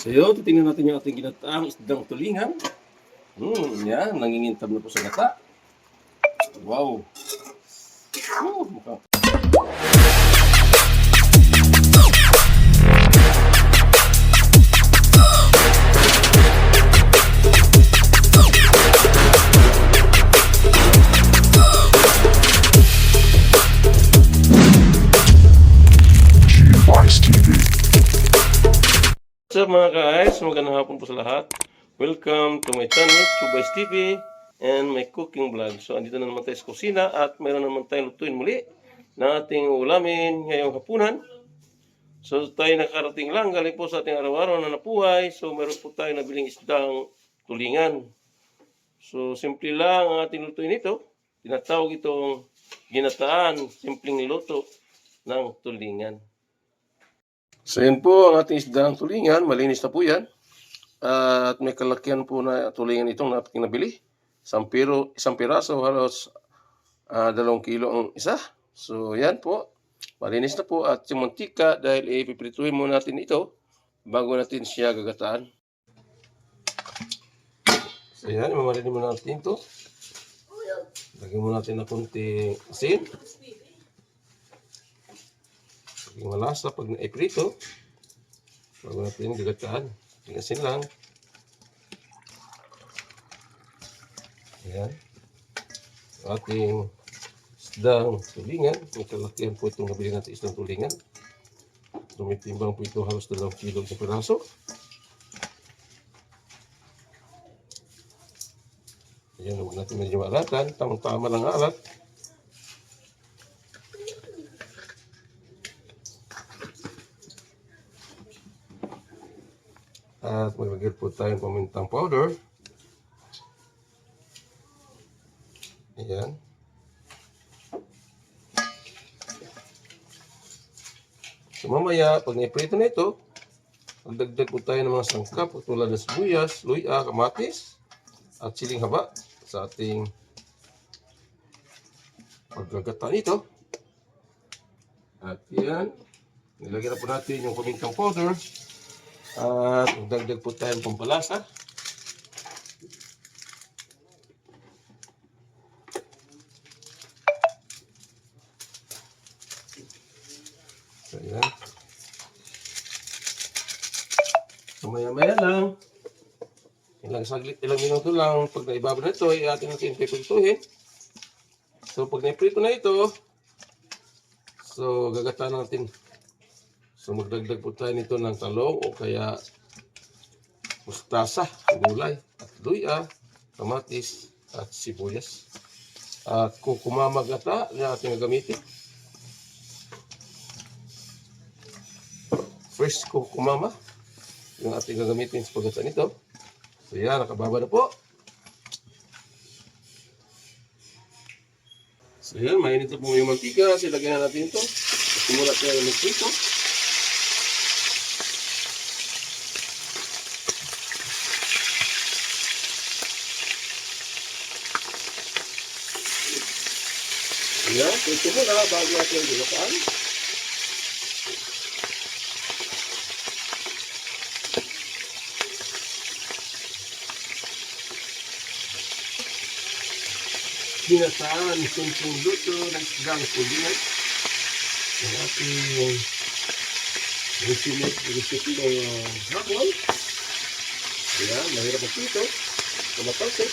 So yun, titingnan natin yung ating ginataang isdang tulingan. Yan, nangingintab na po sa gata. Wow. Mukhang What's up mga guys? Magandang hapon po sa lahat. Welcome to my channel, Chubays TV and my cooking vlog. So andito na naman tayo sa kusina at mayroon naman tayong lutuin muli na ating ulamin ngayong hapunan. So tayo nakarating lang galing po sa ating araw-araw na napuhay. So mayroon po tayo nabiling isdang tulingan. So simple lang ang ating lutuin ito. Tinatawag itong ginataan, simpleng luto ng tulingan. So yan po ang ating isdang tulingan, malinis na po yan. At may kalakihan po na tulingan itong ating nabili. Isang piraso, halos 2 kilo ang isa. So yan po, malinis na po. At yung mantika, dahil ipiprituhin mo natin ito bago natin siya gagataan. So yan, mamarinin mo natin ito. Lagyan mo natin na kunting asin. Yung malasa pag na-iprito bago natin gagataan, asin lang. Ayan ating isdang tulingan. May kalakihan po itong nabili natin isdang tulingan. Tumitimbang po ito halos 2 kilo sa piraso. Ayan, huwag natin medyo maalatan, tamang-tama lang alat. At maglagay po tayong pamintang powder. Ayan. So mamaya, pag naiprito na ito, magdagdag po tayo ng mga sangkap tulad ng sibuyas, luya, kamatis, at siling haba sa ating paggagataan ito. At yan, nilagyan na po natin yung pamintang powder. At magdagdag po tayo ng pampalasa. So, ayan. So, maya-maya lang. Ilang minuto lang. Pag naibaba na ito, ay atin natin piprituhin. So, pag naiprito na ito, so, gagataan natin. So, magdagdag po tayo nito ng talong o kaya mustasa, gulay, at luya, kamatis, at sibuyas. At kukumama gata na ating gagamitin. Fresh kukumama yung ating gagamitin sa paggataan nito. So yan, nakababa na po. So yan, mainit na po yung mantika. Silagyan na natin ito. Simula tayo ng mantika. Yan, ito muna bago natin gulataan. Ginataan, simpleng luto ng isdang tulingan. Ang ating recipe ng hapon. Ayan, mahirap ang pito. Tumatalsik.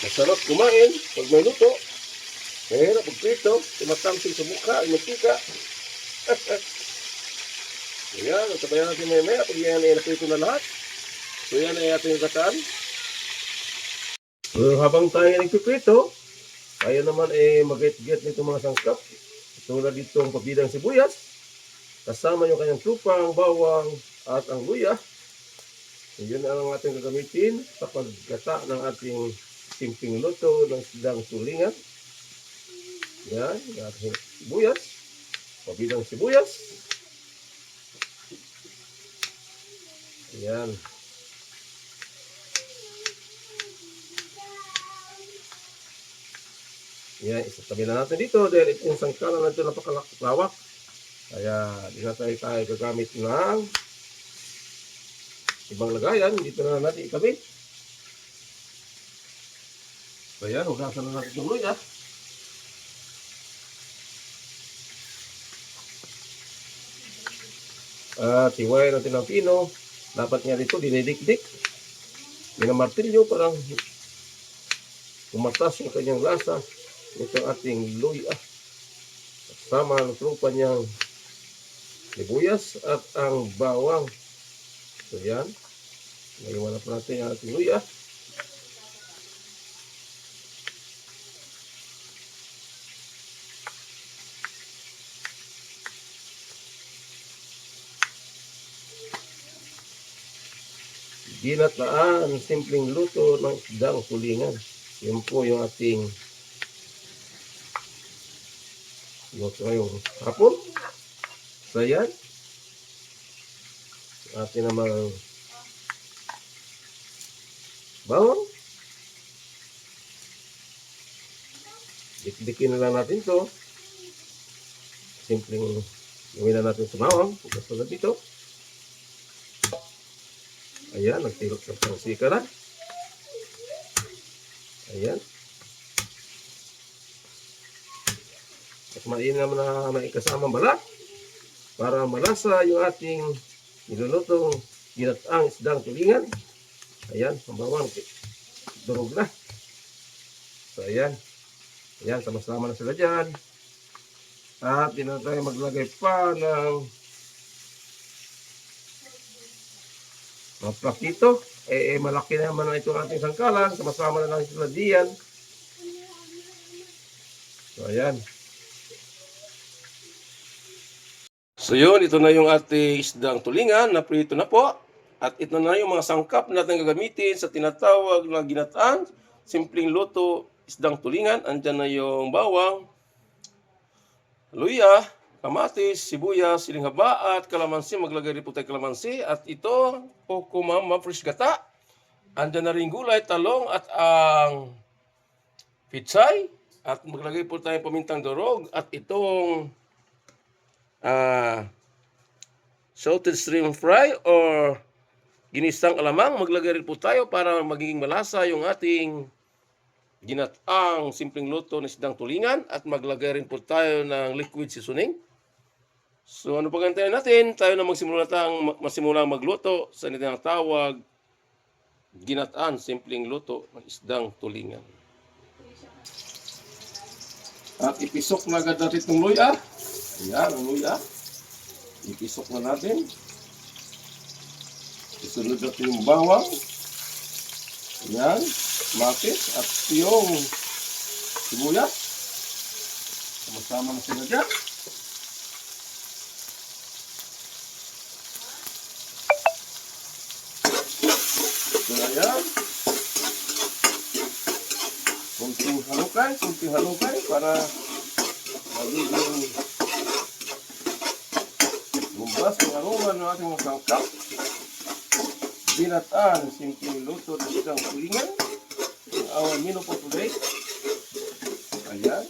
Masarap kumain pag may luto. Mahirap ang pito. Tumatalsik sa mukha, ay mantika. Ayan, sabayan natin maya-maya pag yan ay naprito na lahat. So yan ay ating gataan. So habang tayo nagpiprito, tayo naman ay mag-get nito mga sangkap. Tulad dito ang pabidang sibuyas, kasama yung kanyang tupang, bawang, at ang luya. So yun ang ating gagamitin sa paggata ng ating simpleng luto ng isdang tulingan. Yan, yung ating sibuyas. Pabidang sibuyas. Ayan. Yan, isatabi na natin dito dahil ito yung sangkalan na ito napakalawak. Kaya di na tayo gagamit ng ibang lagayan. Dito na natin ikabit. So yan, hugasan na natin tuloy ah. At hiwain natin ng pino. Dapat nga dito dinidikdik. Minamartilyo parang kumatas yung kanyang lasa. Ito ating luya. Kasama ang trupa niyang sibuyas at ang bawang. So yan. Naiwan na po natin ang ating luya. Ginataan, simpleng luto ng isdang tulingan. Yun po yung ating luto ngayong hapon. So yan. Atin naman bawang. Dikdikin na lang natin to. Simpleng gawin na natin sa bawang. Pugas na dito. Ayan, nagtilok ng pangsika na. Ayan. At mainam na may kasamang balat para malasa yung ating nilulutong ginataang isdang tulingan. Ayan, ang bawang durog na. So ayan. Ayan, sama-sama na sila dyan. At di na tayo maglagay pa ng plakito. Malaki na naman itong ating sangkalan. Sama-sama na lang sila diyan. So ayan. So yun, ito na yung ating isdang tulingan na prito na po. At ito na yung mga sangkap natin gagamitin sa tinatawag na ginataan. Simpleng luto, isdang tulingan. Andyan na yung bawang, luya, kamatis, sibuyas, siling haba at kalamansi. Maglagay rin po tayo kalamansi. At ito, kukumama fresh gata. Andyan na rin gulay, talong at ang pitsay. At maglagay po tayo pamintang durog. At itong salted shrimp fry or ginisang alamang. Maglagay rin po tayo para magiging malasa yung ating ginataang simpleng luto ng isdang tulingan. At maglagay rin po tayo ng liquid seasoning. So ano pang antayin natin? Tayo na magsimulang magluto sa nilang tawag ginataan simpleng luto ng isdang tulingan. At ipisok na agad natin itong luya. Ayan ang luya. Ipisok na natin. Isunod natin yung bawang. Ayan. Makis at yung sibuyas. Sama-sama na sila dyan. So ayan. Kunting halukay para magiging lumbas ang aroma ng ating mga sangkap. Ginataan, simpleng luto ng isdang tulingan. Our menu for today. Ayan.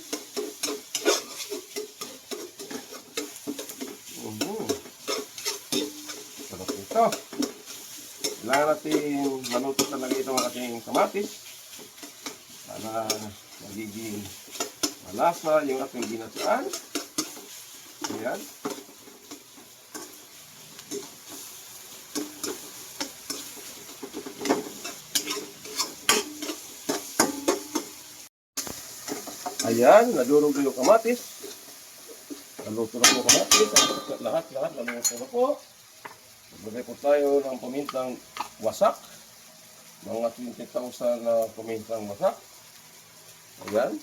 Sarap ito. Kailangan natin maluto talaga itong ating kamatis para magiging malasa yung ating ginataan. Ayan. Ayan, nadurog na yung kamatis. Naluto na po yung kamatis. Lahat, naluto na po. Maglagay po tayo ng pamintang wasak. Mga 20,000 na pamintang wasak. Ayan.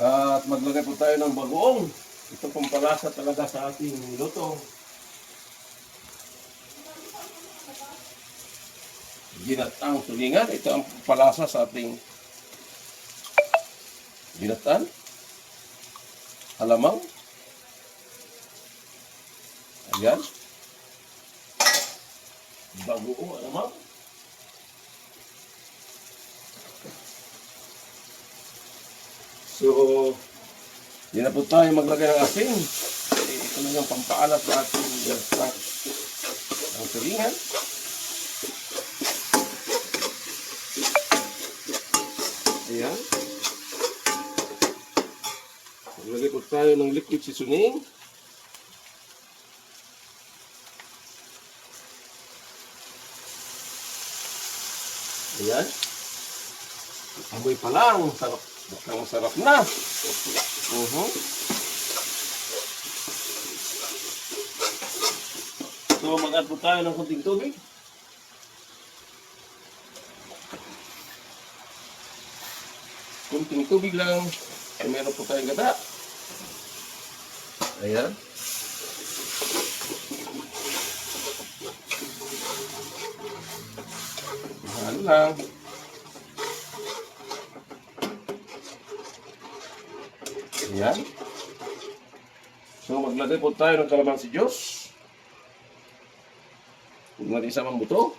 At maglagay po tayo ng bagoong. Ito pong palasa talaga sa ating luto. Ginataang tulingan. Ito ang palasa sa ating ginataan. Alamang. Ayan. Bagoong alamang. So, hindi na po tayo maglagay ng asin. Ito na yung pampaalat sa ating ginataang ng tulingan. Ayan. Maglagay po tayo ng liquid seasoning. Ayan. Amoy pa lang. Sarap. Bakang masarap na. So, mag-add po tayo ng konting tubig. Kunting tubig lang. Ay meron po tayong gata. Ayan. Mahalo lang. Ayan. So maglagay po tayo ng kalamansi juice. Huwag natin isa buto.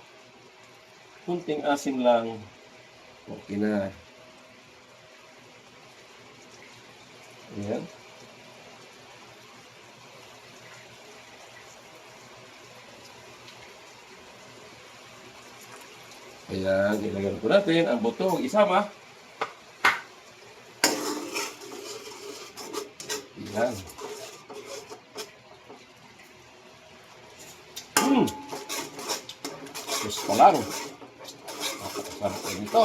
Kunting asin lang. Okay na. Ayan. Ayan, ilagay po natin ang buto, isama. Ayan. Tapos pa lang. Napakasarap po nito.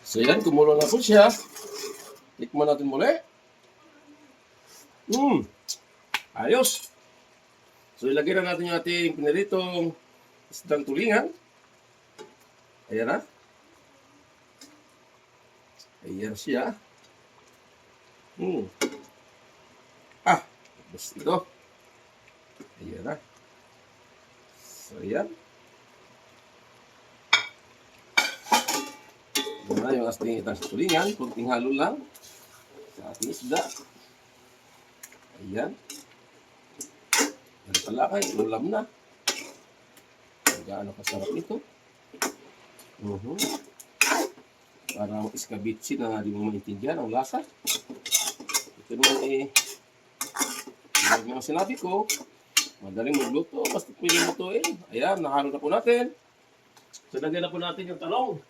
So yan, kumulo na po siya. Tikman natin muli. Ayos. So ilagay na natin yung ating piniritong isdang tulingan. Ayan na. Ayan siya. Tapos ito. Ayan na. So ayan. Ayan na yung ating itang tulingan. Kunting halo lang sa ating isda. Ayan. Yan pala kayo, ulam na. Gaano kasarap nito. Para iskabitsi na hindi mo maintindihan ang lasa. Ito naman yung sinabi ko, madaling magluto, basta pwede lutuin. Ayan, nahalo na po natin. So, lagyan na po natin yung talong.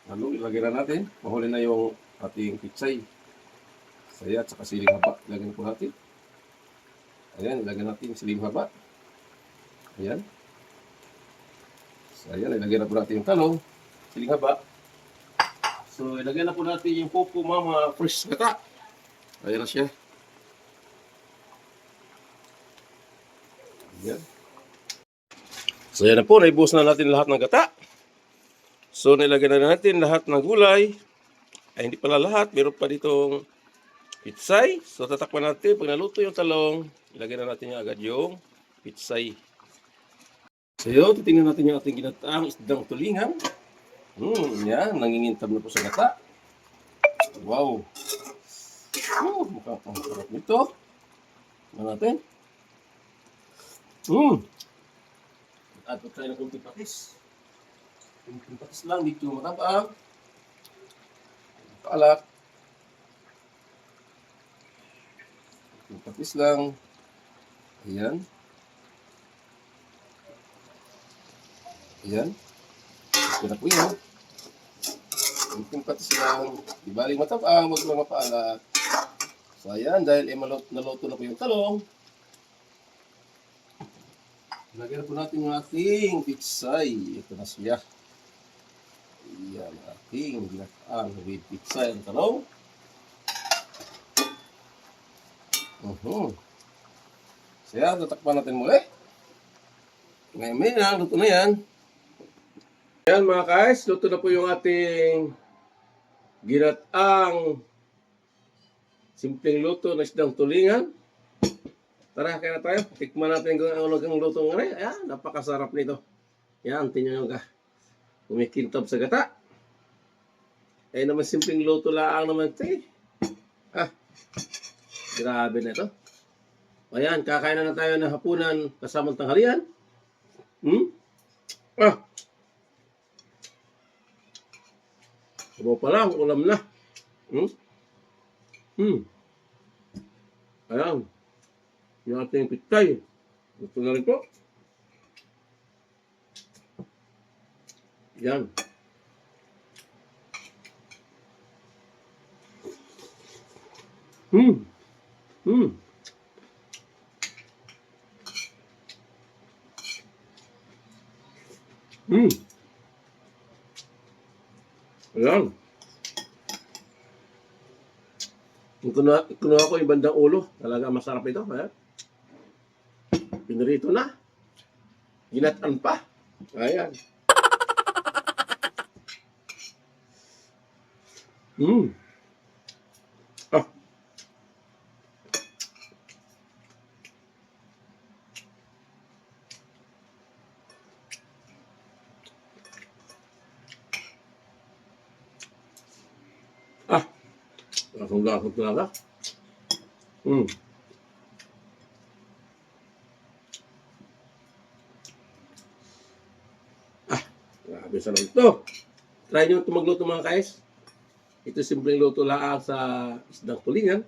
Talong, ilagay na natin. Mahuli na yung ating pitsay. Saya at saka siling haba. Ilagay na po natin. Ayan, ilagay natin yung siling haba. Ayan. So, ayan, ilagay na po natin yung talong. Siling haba. So, ilagay na po natin yung Popo Mama fresh gata. Ayan na siya. Ayan. So, ayan na po. Naibus na natin lahat ng gata. So, nilagay na natin lahat ng gulay. Ay, hindi pala lahat. Meron pa ditong pitsay. So, tatakpan natin. Pag naluto yung talong, ilagay na natin yung agad yung pitsay. So, yun. Titingnan natin yung ating ginataang isdang tulingan. Yan. Nangingintab na po sa gata. Wow. Mukhang pang-sarap nito. Tignan natin. Add po tayo ng kunting patis. Kunting patis lang. Dito matabang. Paalak. Kunting patis lang. Ayan. Ayan. Ito na po yan. Kunting patis lang. Di bali matabang. Huwag lang mapaalat. So, ayan, dahil naluto na po yung talong, lagyan na po natin yung ating pitsay. Ito na siya. Ayan, ating ginataang with pitsay ang talong. So, ayan, tatakpan natin muli. Ngayon, may na, luto na yan. Ayan mga guys, luto na po yung ating ginataang simpleng luto na isdang tulingan. Tara, kaya na tayo. Tikman natin kung ano ang luto ng ngayon. Ayan, napakasarap nito. Yan, tingnan nyo ka. Kumikintab sa gata. Eh naman simpleng luto lang naman ito eh. Grabe na ito. Ayan, kakain na tayo ng hapunan kasamang tanghalian. Sabaw pa lang, ulam na. Ayan. Yung ating pitay. Gusto na rin po. Yan. Hmm. Ayan. Kinuha ko yung bandang ulo. Talaga masarap ito. Ayan. Pinirito na. Ginatan pa. Ayan. Ah. Lasong-lasong talaga. Grabe sa lang ito. Try nyo ito magluto mga guys. Ito simpleng luto lang sa isdang tulingan.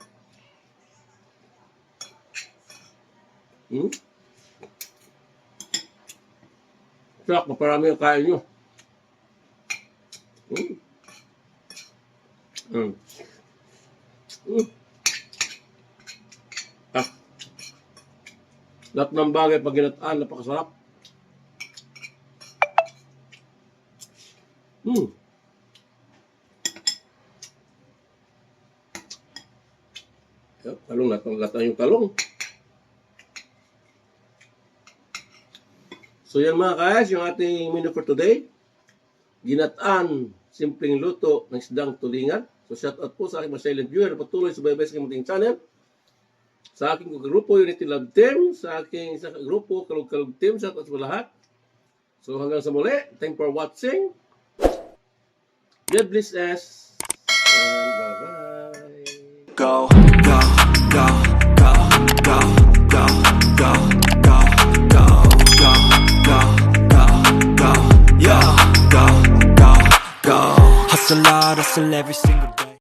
Sarap, maparami yung kain nyo. Lahat ng bagay pag ginataan, napakasarap. Talong, lahat yung talong. So yan mga guys, yung ating menu for today. Ginataan, simpleng luto ng isdang tulingan. So shout out po sa aking mga silent viewer na patuloy sa baybay sa aking channel. Sa aking grupo, Unity Love Team. Sa aking grupo, Kalug-Kalug Team. Shout out sa lahat. So hanggang sa muli. Thanks for watching. God bless us. And bye-bye. Go, go, go, go, go, go, go, go, go, go, go, go, go, yeah, go, go, go. Hustle hard, hustle every single day.